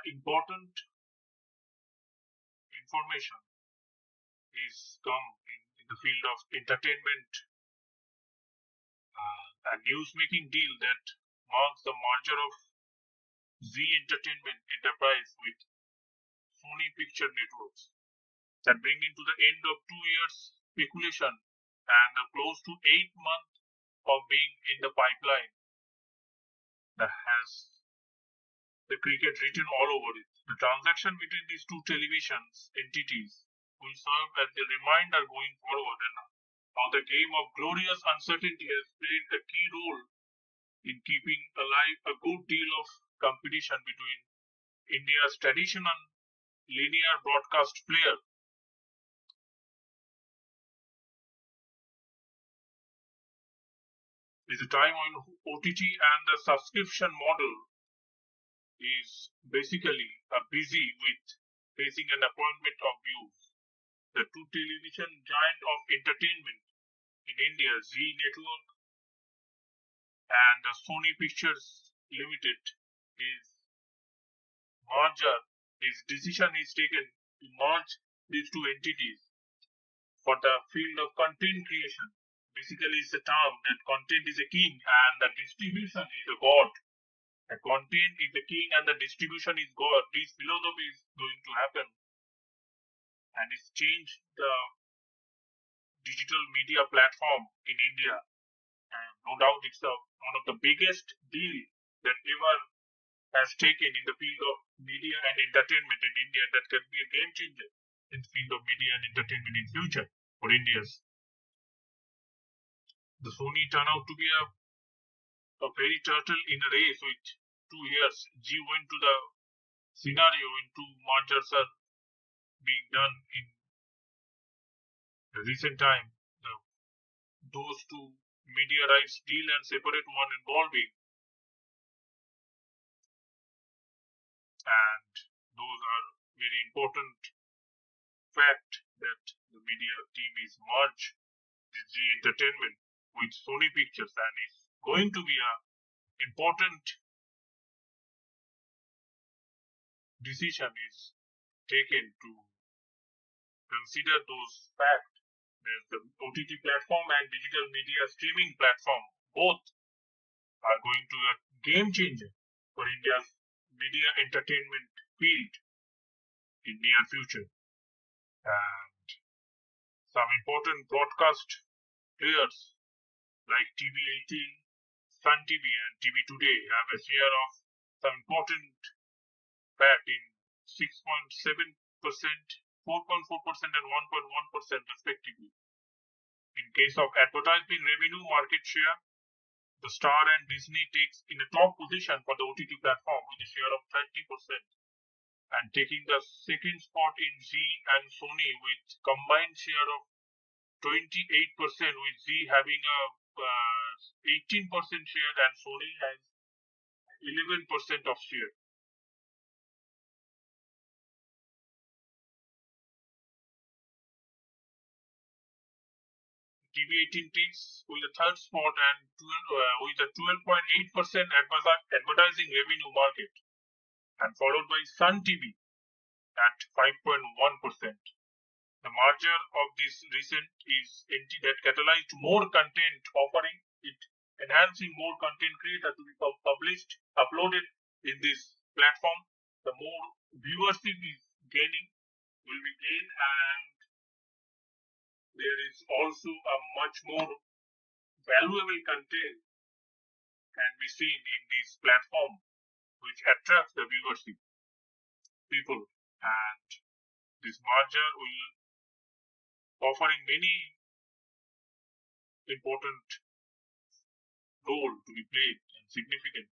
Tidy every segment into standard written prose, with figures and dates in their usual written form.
important information is come in the field of entertainment and news-making deal that marks the merger of ZEE Entertainment Enterprise with Sony Picture Networks that bringing to the end of 2 years speculation and close to 8 months of being in the pipeline that has the cricket written all over it. The transaction between these two televisions entities will serve as the reminder going forward and how the game of glorious uncertainty has played a key role in keeping alive a good deal of competition between India's traditional linear broadcast player. Is a time when OTT and the subscription model is basically busy with facing an appointment of views. The two television giant of entertainment in India, ZEE Network and the Sony Pictures Limited, is merger. His decision is taken to merge these two entities for the field of content creation. Basically, it's a term that content is a king and the distribution is a god. The content is the king and the distribution is god. This philosophy is going to happen and it's changed the digital media platform in India. And no doubt it's one of the biggest deal that ever has taken in the field of media and entertainment in India that can be a game changer in the field of media and entertainment in future for India's. The Sony turned out to be a very turtle in a race with 2 years. G went to the scenario in two mergers are being done in the recent time. Those two media rights deal and separate one involving, and those are very important fact that the media team is merged with ZEE Entertainment with Sony Pictures and is going to be a important decision is taken to consider those facts that the OTT platform and digital media streaming platform both are going to be a game changer for India's media entertainment field in near future. And some important broadcast players like TV18, Sun TV and TV Today have a share of some important fact in 6.7%, 4.4% and 1.1% respectively. In case of advertising revenue market share, the Star and Disney takes in a top position for the OTT platform with a share of 30% and taking the second spot in ZEE and Sony with combined share of 28% with ZEE having a 18% share and Sony has 11% of share. TV18 takes with a third spot and with a 12.8% advertising revenue market and followed by Sun TV at 5.1%. The merger of this recent is entity that catalyzed more content offering, it enhancing more content creator to be published, uploaded in this platform. The more viewership is gaining, will be gained, and there is also a much more valuable content can be seen in this platform, which attracts the viewership people, and this merger will offering many important role to be played and significant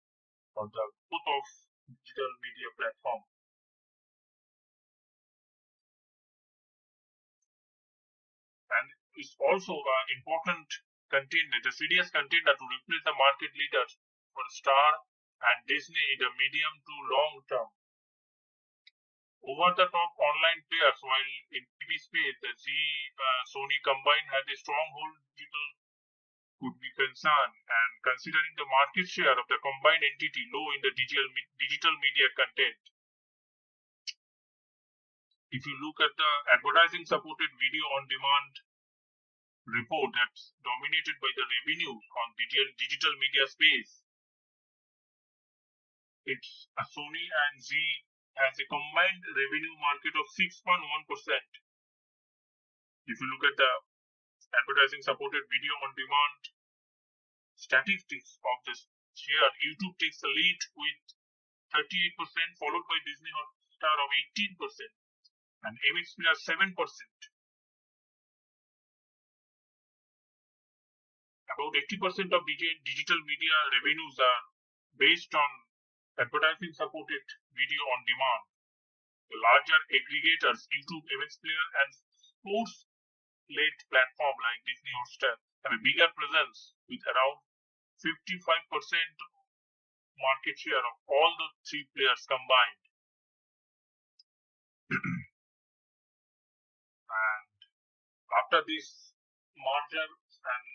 for the growth of digital media platform. And it's also an important contender, the serious contender to replace the market leaders for Star and Disney in the medium to long term. Over-the-top online players, while in TV space, the ZEE Sony combined has a stronghold digital could be concerned, and considering the market share of the combined entity low in the digital media content, If you look at the advertising supported video on demand report that's dominated by the revenue on digital media space, it's Sony and ZEE has a combined revenue market of 6.1%. If you look at the advertising supported video on demand statistics of this share, YouTube takes the lead with 38%, followed by Disney Hotstar of 18% and MX Player 7%. About 80% of digital media revenues are based on advertising supported video on demand. The larger aggregators, YouTube, MX Player, and sports-led platform like Disney Hotstar have a bigger presence with around 55% market share of all the three players combined. And after this merger, and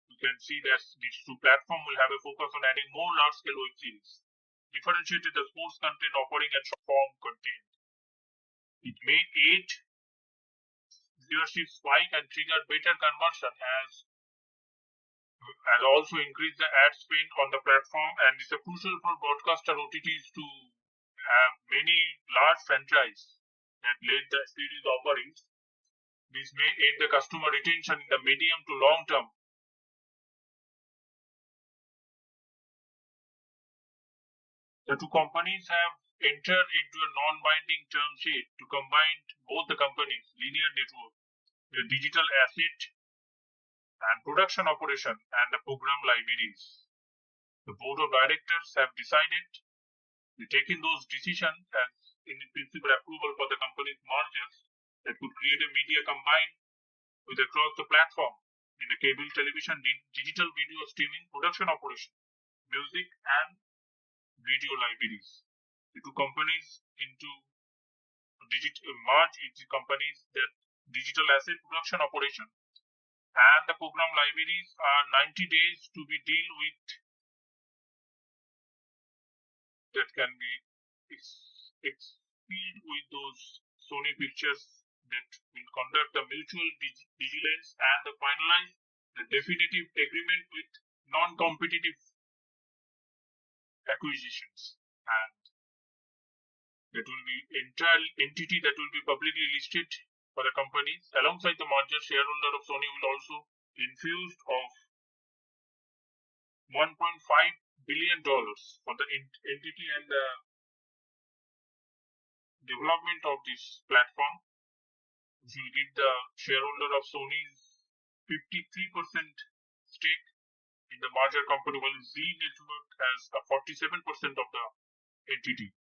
you can see that these two platforms will have a focus on adding more large-scale web series, differentiated the sports content offering and short-form content. It may aid viewership spike and trigger better conversion as also increase the ad spend on the platform, and it's crucial for broadcaster OTTs to have many large franchises that lead the series offerings. This may aid the customer retention in the medium to long term. The two companies have entered into a non-binding term sheet to combine both the companies' linear network, the digital asset and production operation, and the program libraries. The board of directors have decided to take in those decisions as in principle approval for the company's mergers that could create a media combined with across the platform in the cable television, digital video streaming, production operation, music, and video libraries. The two companies merge into companies that digital asset production operation and the program libraries are 90 days to be deal with that can be exceed with those Sony Pictures that will conduct the mutual vigilance and the finalize the definitive agreement with non-competitive acquisitions, and that will be entire entity that will be publicly listed for the companies. Alongside the merger, shareholder of Sony will also infused of $1.5 billion for the entity and the development of this platform, which will give the shareholder of Sony's 53% stake in the merger company, while ZEE Network has a 47% of the entity.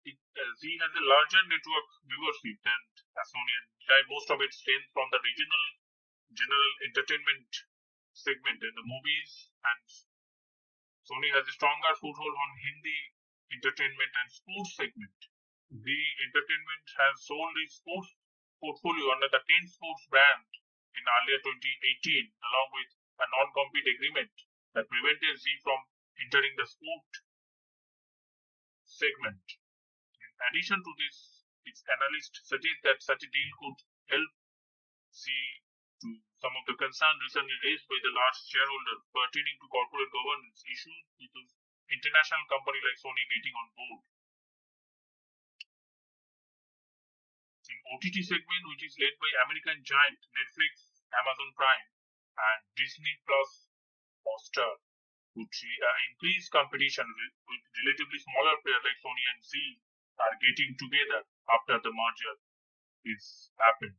ZEE has a larger network viewership than Sony, and most of it stems from the regional general entertainment segment in the movies, and Sony has a stronger foothold on Hindi entertainment and sports segment. ZEE Entertainment has sold its sports portfolio under the 10 Sports brand in earlier 2018, along with a non-compete agreement that prevented ZEE from entering the sport segment. In addition to this, its analysts suggest that such a deal could help ZEE to some of the concerns recently raised by the large shareholders pertaining to corporate governance issues with an international company like Sony getting on board. In OTT segment, which is led by American giant Netflix, Amazon Prime, and Disney Plus Hotstar, would see increased competition with relatively smaller players like Sony and ZEE are getting together after the merger is happened.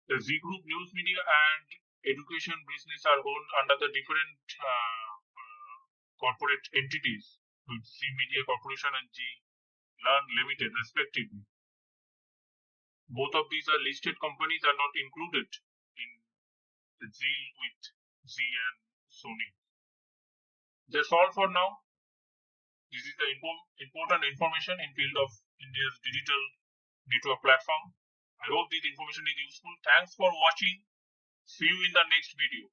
The ZEE Group news media and education business are owned under the different corporate entities, with ZEE Media Corporation and ZEE Learn Limited, respectively. Both of these are listed companies, are not included in the deal with ZEE and Sony. That's all for now. This is the important information in field of India's digital network platform. I hope this information is useful. Thanks for watching. See you in the next video.